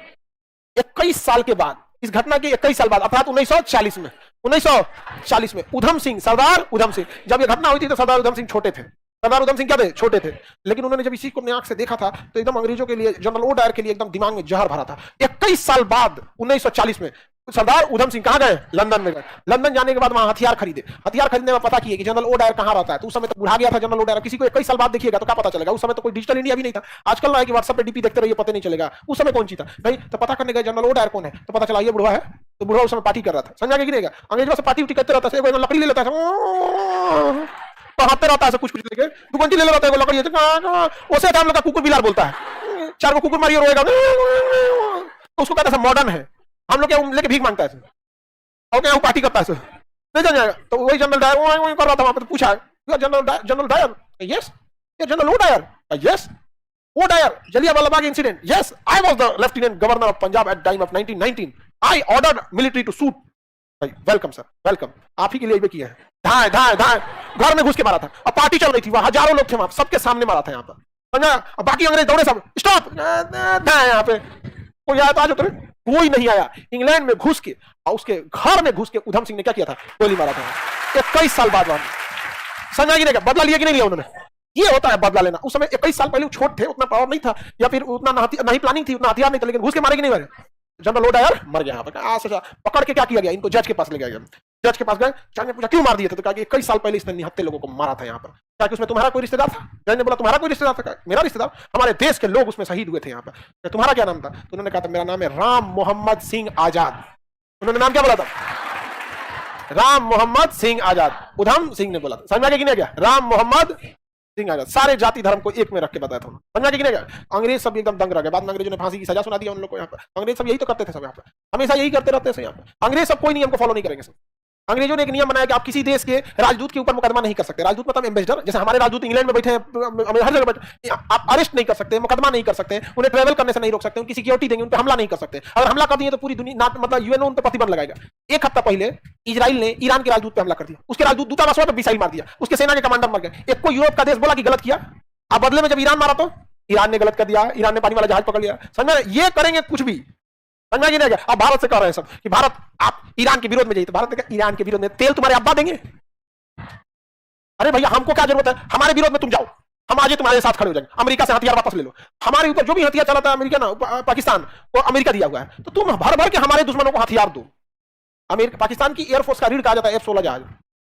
21 साल के बाद, इस घटना के 21 साल बाद, अर्थात 1940 में, 1940 में उधम सिंह, सरदार उधम सिंह, जब यह घटना हुई थी तो सरदार उधम सिंह छोटे थे, सरदार उधम सिंह क्या थे? छोटे थे, लेकिन उन्होंने जब इसी को अपनी आंख से देखा था तो एकदम अंग्रेजों के लिए, जनरल ओ डायर के लिए एकदम दिमाग में जहर भरा था। 21 साल बाद 1940 में सरदार उधम सिंह कहां गए? लंदन में गए। लंदन जाने के बाद वहां हथियार खरीदे। हथियार खरीदने में पता किए कि जनरल ओ डायर कहां रहता है, तो उस समय तो बुढ़ा गया था जनरल ओ डायर। किसी को 21 साल बाद देखिएगा तो क्या पता चलेगा? उस समय तो कोई डिजिटल इंडिया भी नहीं था। आजकल ना है कि व्हाट्सएप पे डीपी देखते रहिए पता नहीं चलेगा। उस समय कौन सी था नहीं, तो पता करने गए जनरल ओ डायर कौन है, तो पता चला ये बुढ़वा है। तो बुढ़वा उस समय पार्टी कर रहा था, समझा कि नहीं? अंग्रेजों से पार्टी उठी करते रहता है, लकड़ी ले लेता है, पढ़ाते रहता है कुछ कुछ लेके, तू कौन सी ले लेता है लकड़ी, उसे हम लोग कुकुर बिलार बोलता है। 4 को कुकुर मारिए रोएगा, तो उसको कहता है मॉडर्न है। हम लोग क्या लेके भीख मांगता है और क्या पार्टी करता है नहीं जान जाएगा। तो वही जनरल डायर कर रहा था वहां पर, पूछा general Dyer, yes general O'Dwyer, yes O'Dwyer, Jallianwala Bagh incident, yes I was the lieutenant governor of Punjab at time of 1919, I ordered military to shoot. Welcome sir, welcome, आप ही के लिए किया है। धाए धाए धाए घर में घुस के मारा था, और पार्टी चल रही थी, वहां हजारों लोग थे, वहां सबके सामने मारा था यहाँ पर, समझा? बाकी अंग्रेज दौड़े सब, स्टॉप, यहाँ पे कोई आया तो आज उतरे, कोई नहीं आया। इंग्लैंड में घुस के और उसके घर में घुस के उधम सिंह ने क्या किया था? गोली मारा था। 21 साल बाद वहां समझा कि नहीं? बदला लिया कि नहीं लिया उन्होंने? ये होता है बदला लेना। उस समय 21 साल पहले छोट थे, उतना पावर नहीं था, या फिर उतना नहीं प्लानिंग थी, उतना हथियार नहीं था, लेकिन घुस के मारे कि नहीं मारे? जनरल ओ डायर मर गया। पकड़ के क्या किया गया? इनको जज के पास ले गया। जज के पास गए, जज ने पूछा क्यों मार दिए थे? तो कहा कि 21 साल पहले इसने निहत्थे लोगों को मारा था यहाँ पर। क्या कि उसमें तुम्हारा कोई रिश्तेदार था? जज ने बोला तुम्हारा कोई रिश्तेदार था? मेरा रिश्तेदार, हमारे देश के लोग उसमें शहीद हुए थे यहाँ पर। तुम्हारा क्या नाम था? तो उन्होंने कहा था मेरा नाम है राम मोहम्मद सिंह आजाद। उन्होंने नाम क्या बोला था? राम मोहम्मद सिंह आजाद। उधम सिंह ने बोला था, समझा कि नहीं गया? राम मोहम्मद सिंह आजाद। सारे जाति धर्म को एक में रख के बताया था, समझा कि नहीं गया? अंग्रेज सब एकदम दंग रह गए। बाद में अंग्रेजों ने फांसी की सजा सुना दिया उन लोग को। यहाँ पर अंग्रेज सब यही तो करते थे, सब यहाँ पर हमेशा यही करते रहते हैं। यहाँ पर अंग्रेज सब कोई नियम को फॉलो नहीं करेंगे। सब अंग्रेजों ने एक नियम बनाया कि आप किसी देश के राजदूत के ऊपर मुकदमा नहीं कर सकते। राजदूत मतलब एम्बेसडर, जैसे हमारे राजदूत इंग्लैंड में बैठे हैं, हर जगह बैठे, आप अरेस्ट नहीं कर सकते, मुकदमा नहीं कर सकते, उन्हें ट्रैवल करने से नहीं रोक सकते, उनकी सिक्योरिटी देंगे, उन पर हमला नहीं कर सकते। अगर हमला कर दिए तो पूरी दुनिया, मतलब यूएनओ उन पर प्रतिबंध लगाएगा। एक हफ्ता पहले इजराइल ने ईरान के राजदूत पर हमला कर दिया, उसके राजदूत दूतावास पर मिसाइल मार दिया, उसके सेना के कमांडर मर गए। एक को यूरोप का देश बोला कि गलत किया, अब बदले में जब ईरान मारा तो ईरान ने गलत कर दिया, ईरान ने पानी वाला जहाज पकड़ लिया। समझ में? ये करेंगे कुछ भी, समझ में नहीं? अब भारत से कह रहे हैं सब कि भारत आप ईरान के विरोध में जाइए, तो भारत ने कहा ईरान के विरोध में तेल तुम्हारे अब्बा देंगे। अरे भैया हमको क्या जरूरत है? हमारे विरोध में तुम जाओ, हम आज तुम्हारे साथ खड़े हो जाएंगे। अमेरिका से हथियार वापस ले लो, हमारे ऊपर जो भी हथियार चलाता है अमेरिका ना, पाकिस्तान को अमेरिका दिया हुआ है, तो तुम भर भर के हमारे दुश्मनों को हथियार दो। अमेरिका, पाकिस्तान की एयरफोर्स का रीढ़ कहा जाता है F-16 जहाज,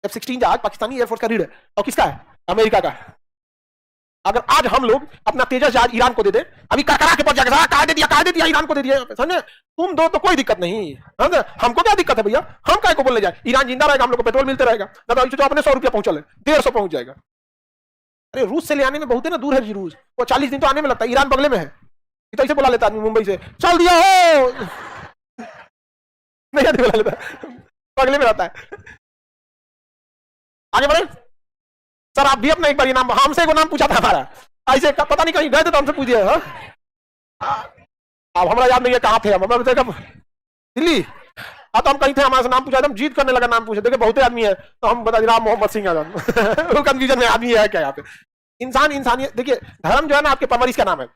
F-16 जहाज पाकिस्तानी एयरफोर्स का रीढ़ है, और किसका है? अमेरिका का है। अगर आज हम लोग अपना तेजस जहाज ईरान को दे दे, अभी करा के पहुंच जाएगा, कहा दे दिया ईरान को दे दिया, समझे? तुम दो तो कोई दिक्कत नहीं, हमको क्या दिक्कत है भैया? हम काय को बोलने जाए? ईरान जिंदा रहेगा, हम लोग को पेट्रोल मिलते रहेगा। तो अपने 100 रुपया पहुंचा ले, 150 पहुंच जाएगा। अरे रूस से ले आने में बहुत है ना, दूर है जी रूस, वो 40 दिन तो आने में लगता है। ईरान बगले में है, तो ऐसे बुला लेता आदमी मुंबई से, चल दिया हो, नहीं बुला लेता, बगले में रहता है। आगे बढ़े सर, आप भी अपना एक बार ये नाम, हमसे को नाम पूछा था हमारा, ऐसे पता नहीं कहीं गए थे तो हमसे पूछिए। अब हमारा याद नहीं है कहाँ थे हम, दिल्ली। हाँ तो हम कहीं थे, हमारे से नाम पूछा, हम जीत करने लगा नाम पूछे, देखिए बहुत आदमी है, तो हम बता राम मोहम्मद सिंह आजाद। वो कंफ्यूजन में आदमी है क्या यहाँ पे? इंसान इंसानियत, देखिए धर्म जो है ना आपके परवरिश का नाम है।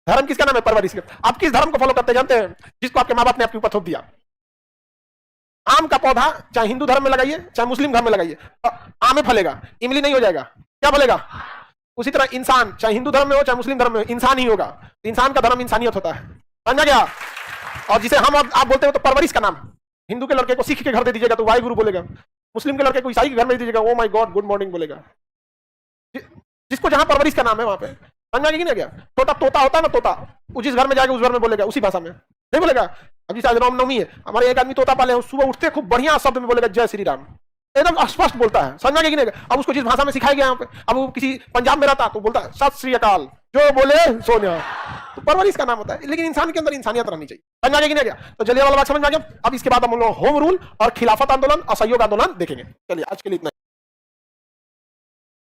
धर्म किसका नाम है? परवरिश का। आप किस धर्म को फॉलो करते जानते हैं? जिसको आपके माँ बाप ने आपके ऊपर थोप दिया। आम का पौधा चाहे हिंदू धर्म में लगाइए चाहे मुस्लिम धर्म में लगाइए, आम फलेगा, इमली नहीं हो जाएगा। क्या फलेगा? उसी तरह इंसान चाहे हिंदू धर्म में हो चाहे मुस्लिम धर्म में हो, इंसान ही होगा। इंसान का धर्म इंसानियत होता है, समझा गया? और जिसे हम आप बोलते हो तो परवरिश का नाम। हिंदू के लड़के को सिख के घर दे दीजिएगा तो वाहिगुरु बोलेगा, मुस्लिम के लड़के को ईसाई के घर में दे दीजिएगा oh my God good morning बोलेगा। जिसको जहां परवरिश का नाम है वहां पे, समझा कि नहीं गया? छोटा तोता होता है ना, तोता, वो जिस घर में जाएगा उस घर में बोलेगा उसी भाषा में, नहीं बोलेगा? अभी शायद रामनवमी है, हमारे एक आदमी तोता पाले हैं, सुबह उठते खूब बढ़िया शब्द में बोलेगा जय श्री राम, एकदम स्पष्ट बोलता है, समझा कि नहीं? अब उसको जिस भाषा में सिखाया गया यहाँ पे, अब वो किसी पंजाब में रहता तो बोलता है सत श्री अकाल, जो बोले सोनिया, तो परवरिश का नाम होता है। लेकिन इंसान के अंदर इंसानियत रहनी चाहिए, समझा कि नहीं गया? तो जलियांवाला बाग समझ में आ गया। अब इसके बाद हम लोग होम रूल और खिलाफत आंदोलन, असहयोग आंदोलन देखेंगे। चलिए आज के लिए इतना।